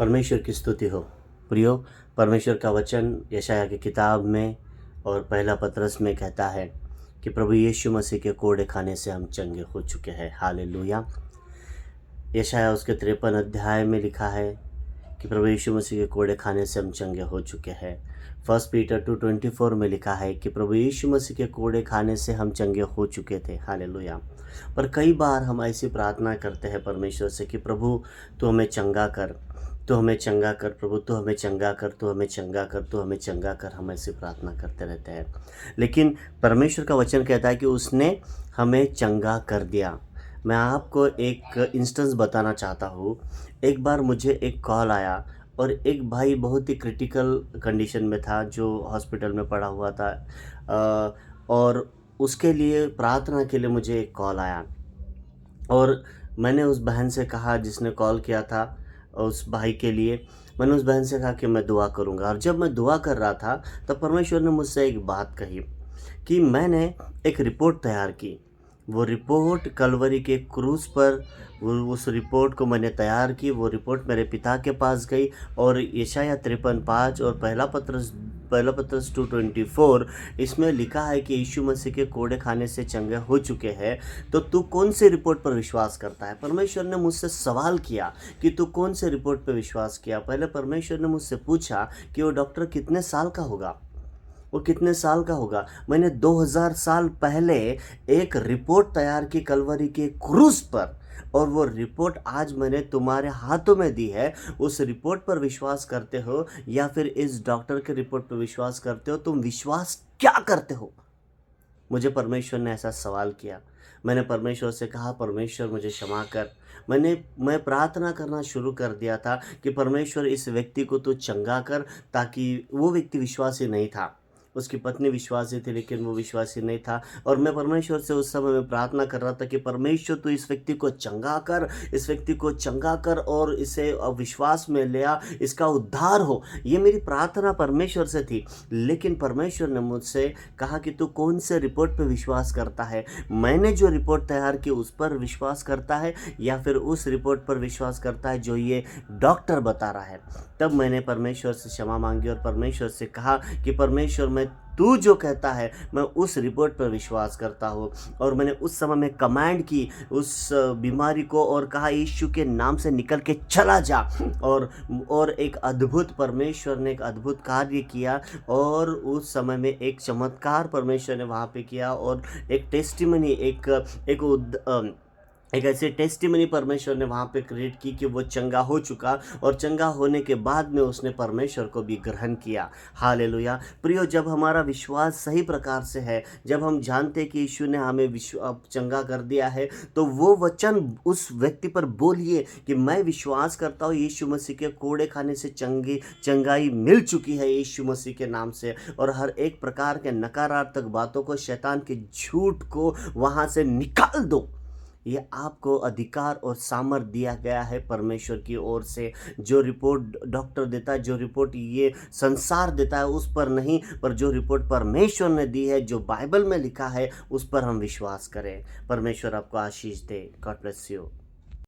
परमेश्वर की स्तुति हो। प्रियो, परमेश्वर का वचन यशायाह की किताब में और पहला पतरस में कहता है कि प्रभु यीशु मसीह के कोड़े खाने से हम चंगे हो चुके हैं। हालेलुया। यशायाह उसके 53 अध्याय में लिखा है कि प्रभु यीशु मसीह के कोड़े खाने से हम चंगे हो चुके हैं। 1 पीटर 2:24 में लिखा है कि प्रभु यीशु मसीह के कोड़े खाने से हम चंगे हो चुके थे। हालेलुया। पर कई बार हम ऐसी प्रार्थना करते हैं परमेश्वर से कि प्रभु तू हमें चंगा कर, तू हमें चंगा कर, प्रभु तू हमें चंगा कर, तू हमें चंगा कर, तू हमें चंगा कर। हम ऐसी प्रार्थना करते रहते हैं, लेकिन परमेश्वर का वचन कहता है कि उसने हमें चंगा कर दिया। मैं आपको एक इंस्टेंस बताना चाहता हूँ। एक बार मुझे एक कॉल आया और एक भाई बहुत ही क्रिटिकल कंडीशन में था, जो हॉस्पिटल में पड़ा हुआ था, और उसके लिए प्रार्थना के लिए मुझे एक कॉल आया। और मैंने उस बहन से कहा, जिसने कॉल किया था उस भाई के लिए, मैंने उस बहन से कहा कि मैं दुआ करूँगा। और जब मैं दुआ कर रहा था तब परमेश्वर ने मुझसे एक बात कही कि मैंने एक रिपोर्ट तैयार की। वो रिपोर्ट कलवरी के क्रूस पर, उस रिपोर्ट को मैंने तैयार की। वो रिपोर्ट मेरे पिता के पास गई और यशायाह 53:5 और पहला पतरस 2:24 इसमें लिखा है कि यीशु मसीह के कोड़े खाने से चंगे हो चुके हैं। तो तू कौन से रिपोर्ट पर विश्वास करता है? परमेश्वर ने मुझसे सवाल किया कि तू कौन से रिपोर्ट पर विश्वास किया। पहले परमेश्वर ने मुझसे पूछा कि वो डॉक्टर कितने साल का होगा, वो कितने साल का होगा। मैंने 2000 साल पहले एक रिपोर्ट तैयार की कलवरी के क्रूस पर, और वो रिपोर्ट आज मैंने तुम्हारे हाथों में दी है। उस रिपोर्ट पर विश्वास करते हो या फिर इस डॉक्टर के रिपोर्ट पर विश्वास करते हो? तुम विश्वास क्या करते हो? मुझे परमेश्वर ने ऐसा सवाल किया। मैंने परमेश्वर से कहा, परमेश्वर मुझे क्षमा कर। मैं प्रार्थना करना शुरू कर दिया था कि परमेश्वर इस व्यक्ति को तू चंगा कर, ताकि वो व्यक्ति विश्वासी नहीं था। उसकी पत्नी विश्वासी थी लेकिन वो विश्वासी नहीं था। और मैं परमेश्वर से उस समय में प्रार्थना कर रहा था कि परमेश्वर तू इस व्यक्ति को चंगा कर, इस व्यक्ति को चंगा कर और इसे विश्वास में ले आ, इसका उद्धार हो। ये मेरी प्रार्थना परमेश्वर से थी। लेकिन परमेश्वर ने मुझसे कहा कि तू कौन से रिपोर्ट पर विश्वास करता है? मैंने जो रिपोर्ट तैयार की उस पर विश्वास करता है या फिर उस रिपोर्ट पर विश्वास करता है जो ये डॉक्टर बता रहा है? तब मैंने परमेश्वर से क्षमा मांगी और परमेश्वर से कहा कि परमेश्वर, मैं तू जो कहता है मैं उस रिपोर्ट पर विश्वास करता हूँ। और मैंने उस समय में कमांड की उस बीमारी को और कहा, यीशु के नाम से निकल के चला जा। और एक अद्भुत, परमेश्वर ने एक अद्भुत कार्य किया। और उस समय में एक चमत्कार परमेश्वर ने वहाँ पे किया और एक टेस्टिमनी, एक ऐसे टेस्टिमनी परमेश्वर ने वहाँ पे क्रिएट की कि वो चंगा हो चुका, और चंगा होने के बाद में उसने परमेश्वर को भी ग्रहण किया। हालेलुया। प्रियो, जब हमारा विश्वास सही प्रकार से है, जब हम जानते कि यीशु ने हमें चंगा कर दिया है, तो वो वचन उस व्यक्ति पर बोलिए कि मैं विश्वास करता हूँ यीशु मसीह के कोड़े खाने से चंगाई मिल चुकी है यीशु मसीह के नाम से। और हर एक प्रकार के नकारात्मक बातों को, शैतान के झूठ को वहाँ से निकाल दो। ये आपको अधिकार और सामर्थ दिया गया है परमेश्वर की ओर से। जो रिपोर्ट डॉक्टर देता है, जो रिपोर्ट ये संसार देता है, उस पर नहीं, पर जो रिपोर्ट परमेश्वर ने दी है, जो बाइबल में लिखा है, उस पर हम विश्वास करें। परमेश्वर आपको आशीष दे। God bless you.